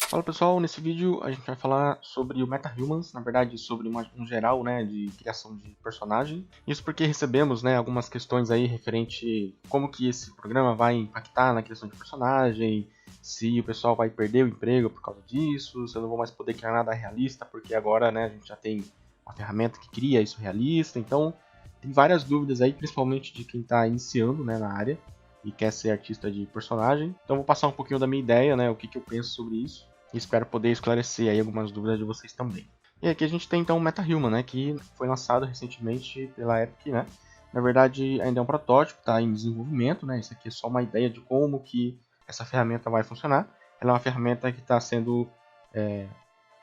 Fala pessoal, nesse vídeo a gente vai falar sobre o MetaHumans, na verdade sobre um geral, né, de criação de personagem. Isso porque recebemos, né, algumas questões aí referente como que esse programa vai impactar na criação de personagem, se o pessoal vai perder o emprego por causa disso, se eu não vou mais poder criar nada realista, porque agora, né, a gente já tem uma ferramenta que cria isso realista. Então tem várias dúvidas aí, principalmente de quem está iniciando, né, na área e quer ser artista de personagem. Então vou passar um pouquinho da minha ideia, né, o que eu penso sobre isso. E espero poder esclarecer aí algumas dúvidas de vocês também. E aqui a gente tem então o MetaHuman, né, que foi lançado recentemente pela Epic, né. Na verdade ainda é um protótipo, está em desenvolvimento, né. Isso aqui é só uma ideia de como que essa ferramenta vai funcionar. Ela é uma ferramenta que está sendo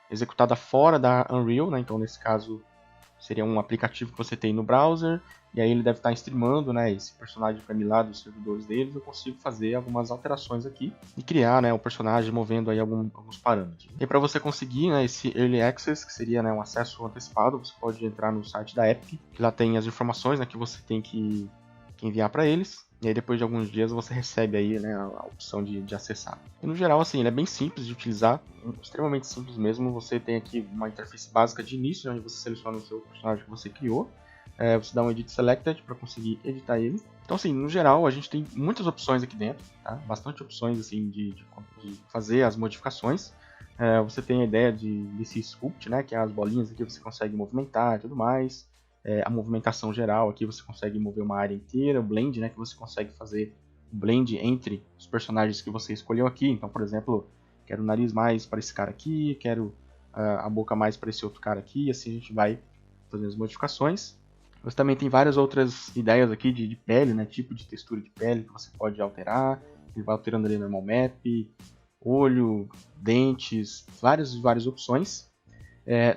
executada fora da Unreal, né. Então nesse caso seria um aplicativo que você tem no browser, e aí ele deve estar streamando, né, esse personagem para mim lá dos servidores deles. Eu consigo fazer algumas alteraçõi aqui e criar, né, o personagem movendo aí alguns parâmetros. E para você conseguir, né, esse Early Access, que seria, né, um acesso antecipado, você pode entrar no site da Epic, que lá tem as informações, né, que você tem que enviar para eles. E aí depois de alguns dias você recebe aí, né, a opção de acessar. E no geral, assim, ele é bem simples de utilizar, extremamente simples mesmo. Você tem aqui uma interface básica de início, onde você seleciona o seu personagem que você criou. Você dá um Edit Selected para conseguir editar ele. Então, assim, no geral, a gente tem muitas opções aqui dentro, tá? Bastante opções, assim, de fazer as modificações. Você tem a ideia desse sculpt, né, que é as bolinhas aqui você consegue movimentar e tudo mais. A movimentação geral aqui você consegue mover uma área inteira, o blend, né, que você consegue fazer o blend entre os personagens que você escolheu aqui. Então, por exemplo, quero o nariz mais para esse cara aqui, quero a boca mais para esse outro cara aqui, e assim a gente vai fazendo as modificações. Você também tem várias outras ideias aqui de pele, né, tipo de textura de pele que você pode alterar. Ele vai alterando ali normal map, olho, dentes, várias opções.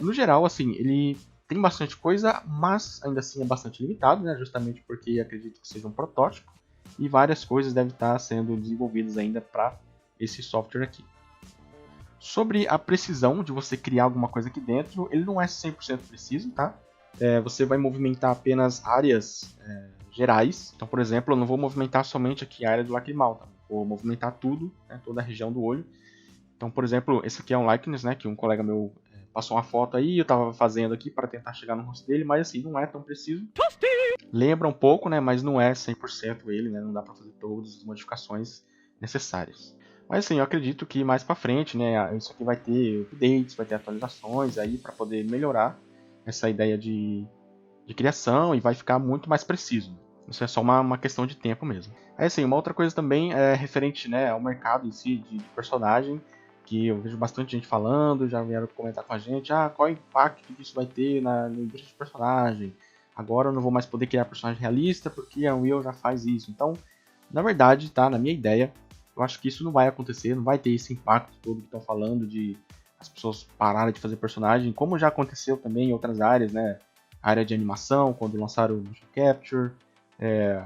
No geral, assim, ele tem bastante coisa, mas ainda assim é bastante limitado, né? Justamente porque acredito que seja um protótipo e várias coisas devem estar sendo desenvolvidas ainda para esse software aqui. Sobre a precisão de você criar alguma coisa aqui dentro, ele não é 100% preciso, tá? Você vai movimentar apenas áreas gerais. Então, por exemplo, eu não vou movimentar somente aqui a área do lacrimal, tá? Vou movimentar tudo, né? Toda a região do olho. Então, por exemplo, esse aqui é um likeness, né, que um colega meu passou uma foto aí, eu estava fazendo aqui para tentar chegar no rosto dele, mas assim, não é tão preciso. Lembra um pouco, né, mas não é 100% ele, né, não dá para fazer todas as modificações necessárias. Mas assim, eu acredito que mais para frente, né, isso aqui vai ter updates, vai ter atualizações aí para poder melhorar essa ideia de criação e vai ficar muito mais preciso. Isso é só uma questão de tempo mesmo. Aí assim, uma outra coisa também é referente, né, ao mercado em si de personagem, que eu vejo bastante gente falando, já vieram comentar com a gente, qual é o impacto que isso vai ter na indústria de personagem. Agora eu não vou mais poder criar personagem realista porque a Unreal já faz isso. Então, na verdade, tá, na minha ideia, eu acho que isso não vai acontecer, não vai ter esse impacto todo que estão falando de as pessoas pararem de fazer personagem, como já aconteceu também em outras áreas, né? Área de animação, quando lançaram o Motion Capture, é,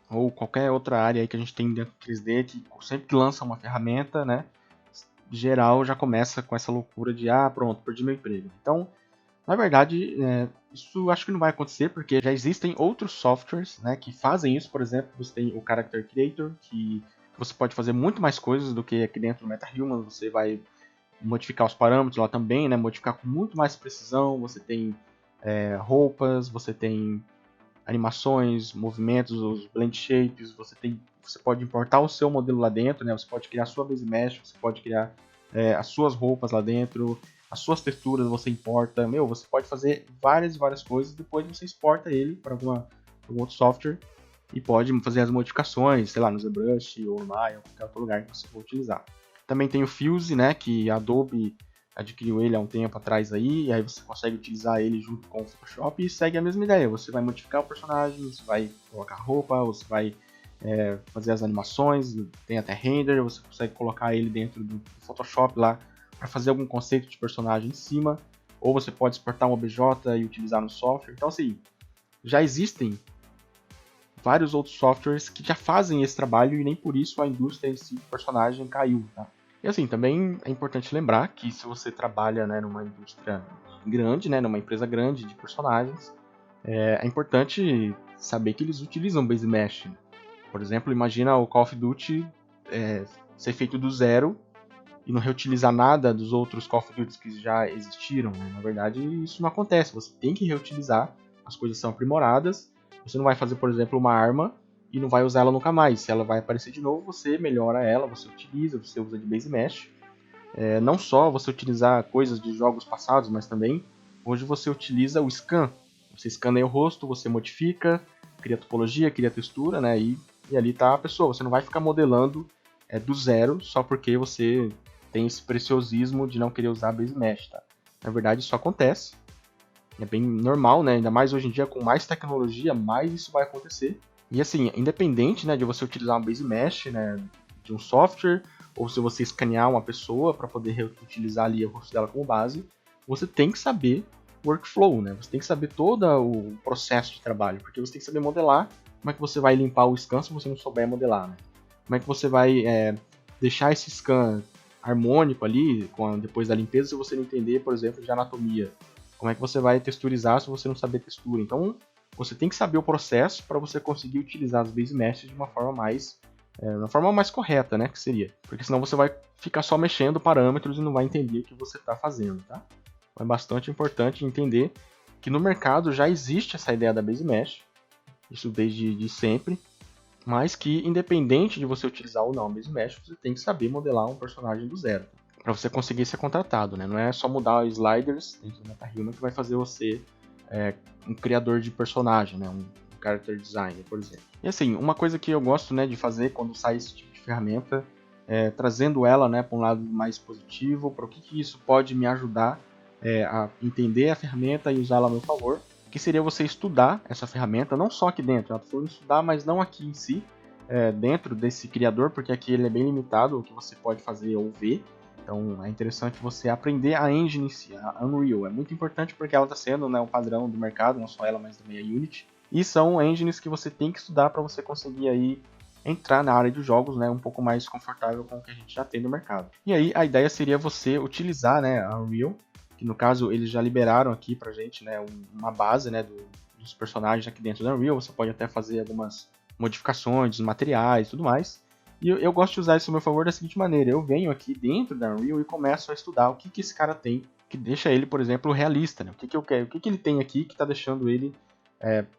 ou qualquer outra área aí que a gente tem dentro do 3D, que sempre que lança uma ferramenta, né, geral já começa com essa loucura de, pronto, perdi meu emprego. Então, na verdade, isso acho que não vai acontecer, porque já existem outros softwares, né, que fazem isso. Por exemplo, você tem o Character Creator, que você pode fazer muito mais coisas do que aqui dentro do MetaHuman. Você vai modificar os parâmetros lá também, né, modificar com muito mais precisão. Você tem roupas, você tem animações, movimentos, os blend shapes, você pode importar o seu modelo lá dentro, né? Você pode criar a sua base mesh, você pode criar as suas roupas lá dentro, as suas texturas você importa, você pode fazer várias coisas, depois você exporta ele para algum outro software e pode fazer as modificações, sei lá, no ZBrush ou no Maya, ou qualquer outro lugar que você for utilizar. Também tem o Fuse, né, que a Adobe adquiriu ele há um tempo atrás aí, e aí você consegue utilizar ele junto com o Photoshop e segue a mesma ideia. Você vai modificar o personagem, você vai colocar roupa, você vai fazer as animações, tem até render, você consegue colocar ele dentro do Photoshop lá para fazer algum conceito de personagem em cima, ou você pode exportar um OBJ e utilizar no software. Então assim, já existem vários outros softwares que já fazem esse trabalho e nem por isso a indústria em si do personagem caiu, tá? E assim, também é importante lembrar que se você trabalha, né, numa indústria grande, né, numa empresa grande de personagens, é importante saber que eles utilizam Base Mesh. Por exemplo, imagina o Call of Duty ser feito do zero e não reutilizar nada dos outros Call of Duty que já existiram, né? Na verdade, isso não acontece. Você tem que reutilizar, as coisas são aprimoradas. Você não vai fazer, por exemplo, uma arma e não vai usar ela nunca mais. Se ela vai aparecer de novo, você melhora ela, você utiliza, você usa de base mesh. Não só você utilizar coisas de jogos passados, mas também hoje você utiliza o scan. Você escaneia o rosto, você modifica, cria topologia, cria textura, né? E ali está a pessoa. Você não vai ficar modelando do zero só porque você tem esse preciosismo de não querer usar base mesh, tá? Na verdade, isso acontece. É bem normal, né? Ainda mais hoje em dia, com mais tecnologia, mais isso vai acontecer. E assim, independente, né, de você utilizar uma base mesh, né, de um software, ou se você escanear uma pessoa para poder reutilizar ali o rosto dela como base, você tem que saber workflow, né? Você tem que saber todo o processo de trabalho, porque você tem que saber modelar. Como é que você vai limpar o scan se você não souber modelar, né? Como é que você vai deixar esse scan harmônico ali, depois da limpeza, se você não entender, por exemplo, de anatomia? Como é que você vai texturizar se você não saber textura? Então, você tem que saber o processo para você conseguir utilizar as base meshes de uma forma mais correta, né, que seria. Porque senão você vai ficar só mexendo parâmetros e não vai entender o que você está fazendo, tá? Então, é bastante importante entender que no mercado já existe essa ideia da base mesh, isso desde sempre, mas que independente de você utilizar ou não a base mesh, você tem que saber modelar um personagem do zero, para você conseguir ser contratado, né? Não é só mudar os sliders dentro do MetaHuman que vai fazer você um criador de personagem, né? Um character designer, por exemplo. E assim, uma coisa que eu gosto, né, de fazer quando sai esse tipo de ferramenta, trazendo ela, né, para um lado mais positivo, para o que isso pode me ajudar a entender a ferramenta e usá-la a meu favor, que seria você estudar essa ferramenta, não só aqui dentro, eu estou falando estudar, mas não aqui em si, dentro desse criador, porque aqui ele é bem limitado o que você pode fazer ou ver. Então é interessante você aprender a engine em si, a Unreal. É muito importante porque ela está sendo, né, um padrão do mercado, não só ela, mas também a Unity. E são engines que você tem que estudar para você conseguir aí entrar na área de jogos, né, um pouco mais confortável com o que a gente já tem no mercado. E aí a ideia seria você utilizar, né, a Unreal, que no caso eles já liberaram aqui pra gente, né, uma base, né, dos personagens aqui dentro da Unreal. Você pode até fazer algumas modificações dos materiais e tudo mais. E eu gosto de usar isso a meu favor da seguinte maneira: eu venho aqui dentro da Unreal e começo a estudar o que esse cara tem que deixa ele, por exemplo, realista, né? O que eu quero, o que ele tem aqui que está deixando ele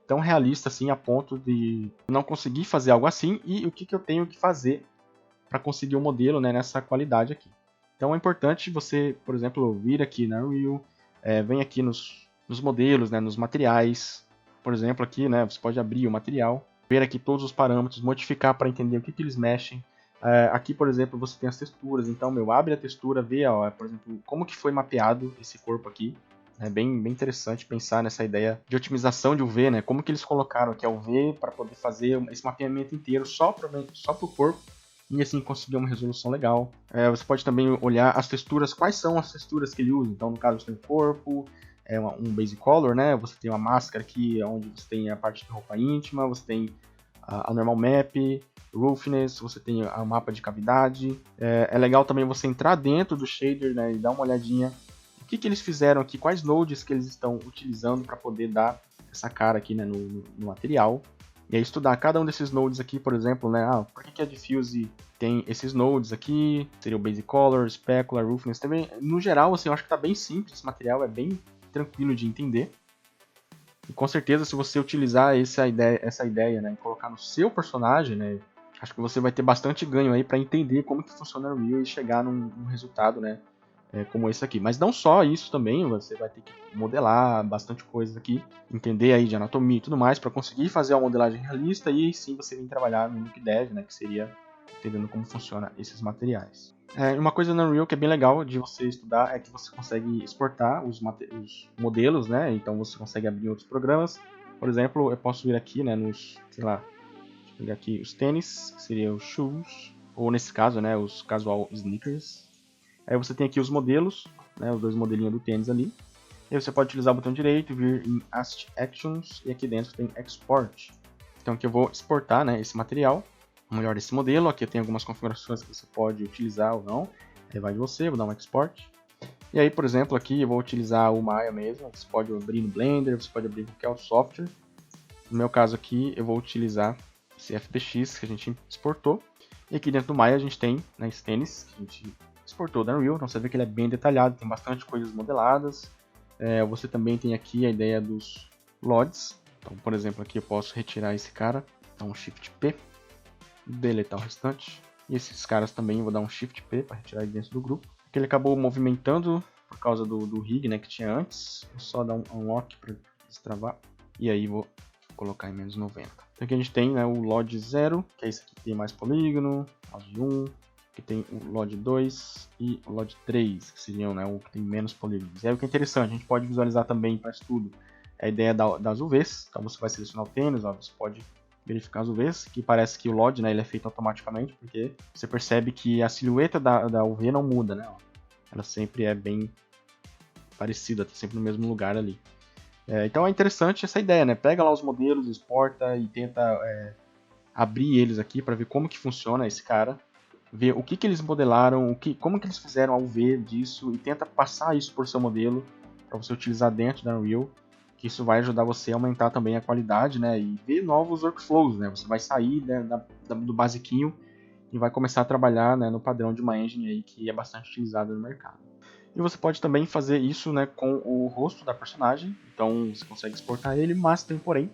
tão realista assim a ponto de não conseguir fazer algo assim, e o que eu tenho que fazer para conseguir um modelo, né, nessa qualidade aqui. Então é importante você, por exemplo, vir aqui na Unreal, vem aqui nos modelos, né, nos materiais, por exemplo, aqui, né, você pode abrir o material, ver aqui todos os parâmetros, modificar para entender o que eles mexem. Aqui, por exemplo, você tem as texturas, então, abre a textura, vê, ó, por exemplo, como que foi mapeado esse corpo aqui. É bem interessante pensar nessa ideia de otimização de UV, né? Como que eles colocaram aqui a UV para poder fazer esse mapeamento inteiro só para o corpo e assim conseguir uma resolução legal. Você pode também olhar as texturas, quais são as texturas que ele usa. Então, no caso, você tem o corpo, um base color, né? Você tem uma máscara aqui, onde você tem a parte de roupa íntima, você tem a normal map, roughness, você tem o mapa de cavidade. É legal também você entrar dentro do shader, né, e dar uma olhadinha o que eles fizeram aqui, quais nodes que eles estão utilizando para poder dar essa cara aqui, né, no material. E aí estudar cada um desses nodes aqui, por exemplo, né, por que a Diffuse tem esses nodes aqui, seria o Base Color, Specular, Roughness também. No geral, assim, eu acho que está bem simples, esse material é bem tranquilo de entender. E com certeza, se você utilizar essa ideia, né, e colocar no seu personagem, né, acho que você vai ter bastante ganho aí para entender como que funciona o Unreal e chegar num resultado, né, como esse aqui. Mas não só isso também, você vai ter que modelar bastante coisas aqui, entender aí de anatomia e tudo mais, para conseguir fazer uma modelagem realista, e aí sim você vem trabalhar no Nuke Dev, né, que seria entendendo como funciona esses materiais. Uma coisa no Unreal que é bem legal de você estudar é que você consegue exportar os modelos, né? Então você consegue abrir outros programas. Por exemplo, eu posso vir aqui, né, sei lá, deixa eu pegar aqui os tênis, que seria os shoes, ou nesse caso, né, os casual sneakers. Aí você tem aqui os modelos, né, os dois modelinhos do tênis ali. E aí você pode utilizar o botão direito, vir em Actions, e aqui dentro tem Export. Então aqui eu vou exportar, né, esse material, melhor esse modelo. Aqui tem algumas configurações que você pode utilizar ou não, aí vai de você, vou dar um Export. E aí, por exemplo, aqui eu vou utilizar o Maya mesmo, você pode abrir no Blender, você pode abrir em qualquer outro software. No meu caso aqui, eu vou utilizar esse FBX que a gente exportou. E aqui dentro do Maya a gente tem, né, esse tênis que a gente exportou da Unreal, então você vê que ele é bem detalhado, tem bastante coisas modeladas. Você também tem aqui a ideia dos LODs. Então, por exemplo, aqui eu posso retirar esse cara, dar um Shift P, deletar o restante. E esses caras também eu vou dar um Shift P para retirar ele dentro do grupo. Aqui ele acabou movimentando por causa do rig, né, que tinha antes. Vou só dar um unlock para destravar. E aí vou colocar em menos 90. Então aqui a gente tem, né, o LOD 0, que é esse aqui que tem mais polígono, LOD 1, que tem o LOD 2 e o LOD 3, que seriam, né, o que tem menos polígonos. E aí o que é interessante, a gente pode visualizar também para estudo a ideia das UVs. Então você vai selecionar o tênis, ó, você pode verificar as UVs, que parece que o LOD, né, ele é feito automaticamente, porque você percebe que a silhueta da UV não muda, né? Ó. Ela sempre é bem parecida, está sempre no mesmo lugar ali. Então é interessante essa ideia, né? Pega lá os modelos, exporta e tenta abrir eles aqui para ver como que funciona esse cara, ver o que eles modelaram, como que eles fizeram a UV disso e tenta passar isso por seu modelo para você utilizar dentro da Unreal, que isso vai ajudar você a aumentar também a qualidade, né? E ver novos workflows, né? Você vai sair, né, do basiquinho e vai começar a trabalhar, né, no padrão de uma engine aí que é bastante utilizado no mercado. E você pode também fazer isso, né, com o rosto da personagem, então você consegue exportar ele, mas tem porém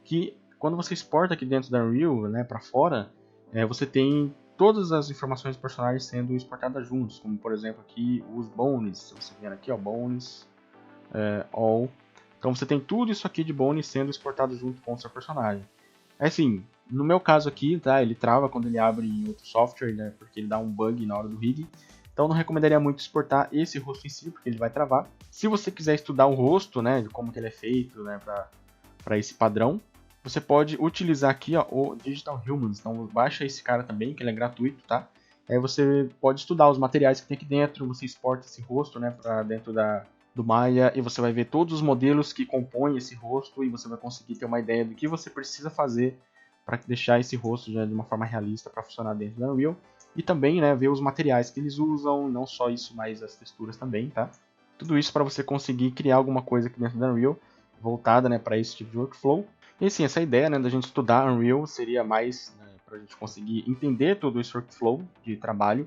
que quando você exporta aqui dentro da Unreal, né, para fora, você tem todas as informações do personagem sendo exportadas juntos, como por exemplo aqui os bones, se você vier aqui, ó, bones, all. Então você tem tudo isso aqui de bones sendo exportado junto com o seu personagem. Assim, no meu caso aqui, tá, ele trava quando ele abre em outro software, né, porque ele dá um bug na hora do rig. Então não recomendaria muito exportar esse rosto em si, porque ele vai travar. Se você quiser estudar o rosto, né, de como que ele é feito, né, para esse padrão, você pode utilizar aqui, ó, o Digital Humans. Então baixa esse cara também, que ele é gratuito, tá? Aí você pode estudar os materiais que tem aqui dentro, você exporta esse rosto, né, para dentro do Maya e você vai ver todos os modelos que compõem esse rosto e você vai conseguir ter uma ideia do que você precisa fazer para deixar esse rosto já de uma forma realista para funcionar dentro da Unreal. E também, né, ver os materiais que eles usam, não só isso, mas as texturas também, tá? Tudo isso para você conseguir criar alguma coisa aqui dentro da Unreal voltada, né, para esse tipo de workflow. E assim, essa ideia, né, da gente estudar Unreal seria mais, né, para a gente conseguir entender todo esse workflow de trabalho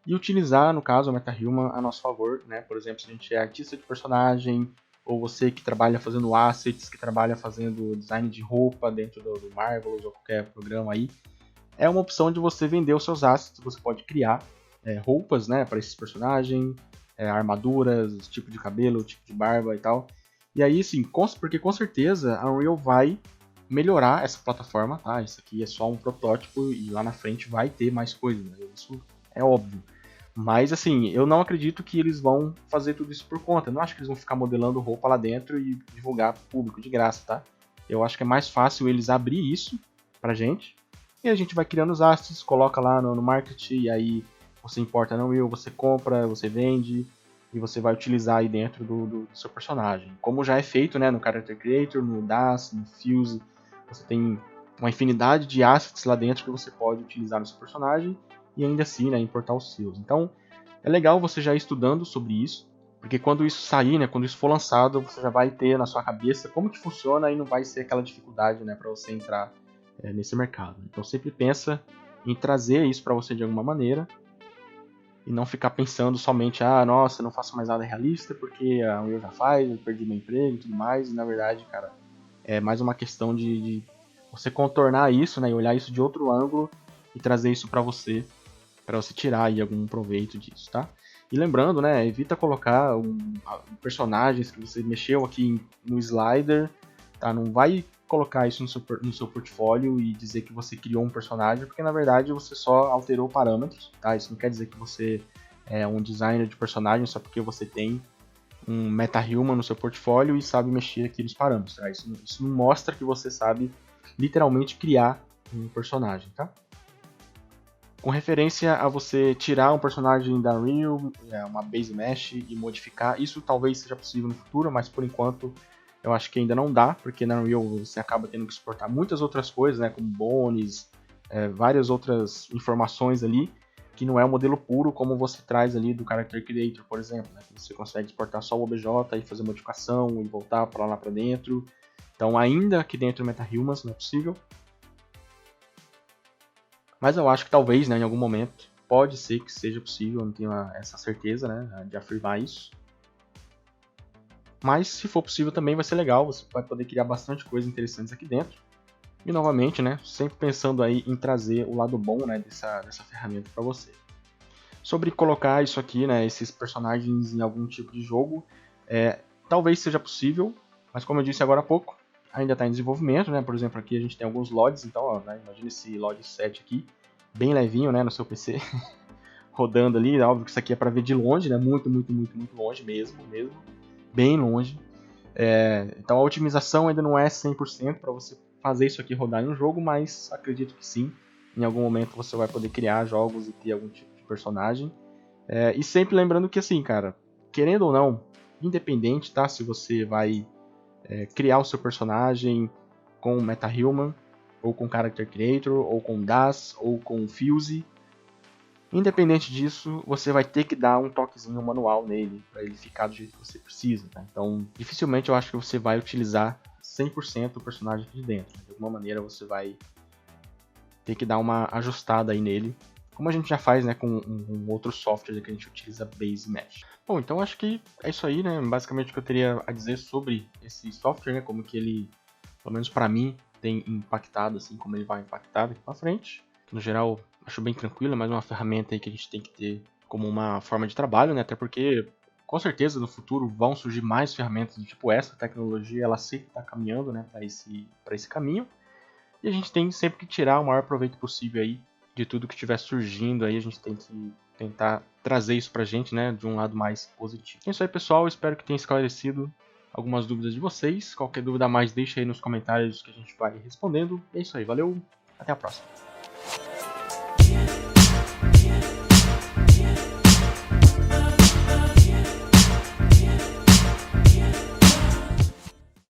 e utilizar, no caso, a MetaHuman a nosso favor, né? Por exemplo, se a gente é artista de personagem, ou você que trabalha fazendo assets, que trabalha fazendo design de roupa dentro do Marvelous ou qualquer programa aí, é uma opção de você vender os seus assets, você pode criar roupas, né, para esses personagens, armaduras, tipo de cabelo, tipo de barba e tal. E aí, sim, porque com certeza a Unreal vai melhorar essa plataforma, tá? Isso aqui é só um protótipo e lá na frente vai ter mais coisas, né? Isso é óbvio. Mas assim, eu não acredito que eles vão fazer tudo isso por conta. Eu não acho que eles vão ficar modelando roupa lá dentro e divulgar pro público de graça, tá? Eu acho que é mais fácil eles abrir isso pra gente. E a gente vai criando os assets, coloca lá no market, e aí você importa na Unreal, você compra, você vende, e você vai utilizar aí dentro do seu personagem. Como já é feito, né, no Character Creator, no DAS, no Fuse, você tem uma infinidade de assets lá dentro que você pode utilizar no seu personagem e ainda assim, né, importar os seus. Então, é legal você já ir estudando sobre isso, porque quando isso sair, né, quando isso for lançado, você já vai ter na sua cabeça como que funciona e não vai ser aquela dificuldade, né, para você entrar nesse mercado. Então, sempre pensa em trazer isso para você de alguma maneira e não ficar pensando somente, nossa, eu não faço mais nada realista porque a Unreal já faz, eu perdi meu emprego e tudo mais. E na verdade, cara, é mais uma questão de você contornar isso, né, e olhar isso de outro ângulo e trazer isso para você tirar aí algum proveito disso, tá? E lembrando, né, evita colocar personagens que você mexeu aqui no slider, tá? Não vai colocar isso no seu portfólio e dizer que você criou um personagem, porque na verdade você só alterou parâmetros, tá? Isso não quer dizer que você é um designer de personagem só porque você tem um MetaHuman no seu portfólio e sabe mexer aqui nos parâmetros, tá? Isso não mostra que você sabe literalmente criar um personagem, tá? Com referência a você tirar um personagem da Unreal, uma base mesh e modificar, isso talvez seja possível no futuro, mas por enquanto eu acho que ainda não dá, porque na Unreal você acaba tendo que exportar muitas outras coisas, né, como bones, várias outras informações ali, que não é o modelo puro como você traz ali do Character Creator, por exemplo, né, que você consegue exportar só o OBJ e fazer modificação e voltar para lá para dentro. Então ainda aqui dentro do MetaHumans não é possível. Mas eu acho que talvez, né, em algum momento, pode ser que seja possível, eu não tenho essa certeza, né, de afirmar isso. Mas se for possível também vai ser legal, você vai poder criar bastante coisas interessantes aqui dentro. E novamente, né, sempre pensando aí em trazer o lado bom, né, dessa ferramenta para você. Sobre colocar isso aqui, né, esses personagens em algum tipo de jogo, talvez seja possível, mas como eu disse agora há pouco, ainda está em desenvolvimento, né? Por exemplo, aqui a gente tem alguns LODs, então, ó, né, imagina esse LOD 7 aqui, bem levinho, né, no seu PC, rodando ali. Óbvio que isso aqui é para ver de longe, né? Muito, muito, muito, muito longe mesmo, bem longe. Então a otimização ainda não é 100% para você fazer isso aqui rodar em um jogo, mas acredito que sim. Em algum momento você vai poder criar jogos e ter algum tipo de personagem. E sempre lembrando que assim, cara, querendo ou não, independente, tá? Se você vai criar o seu personagem com MetaHuman, ou com Character Creator, ou com DAS, ou com Fuse, independente disso, você vai ter que dar um toquezinho manual nele, para ele ficar do jeito que você precisa, tá? Então, dificilmente eu acho que você vai utilizar 100% o personagem aqui de dentro. De alguma maneira você vai ter que dar uma ajustada aí nele, como a gente já faz, né, com um outro software que a gente utiliza, Base Mesh. Bom, então acho que é isso aí, né, basicamente o que eu teria a dizer sobre esse software, né, como que ele, pelo menos para mim, tem impactado, assim, como ele vai impactar daqui para frente. No geral, acho bem tranquilo, é mais uma ferramenta aí que a gente tem que ter como uma forma de trabalho, né, até porque com certeza no futuro vão surgir mais ferramentas do tipo essa, a tecnologia ela sempre está caminhando, né, para esse caminho. E a gente tem sempre que tirar o maior proveito possível aí de tudo que estiver surgindo aí, a gente tem que tentar trazer isso pra gente, né, de um lado mais positivo. É isso aí, pessoal, espero que tenha esclarecido algumas dúvidas de vocês. Qualquer dúvida a mais, deixa aí nos comentários que a gente vai respondendo. É isso aí, valeu, até a próxima.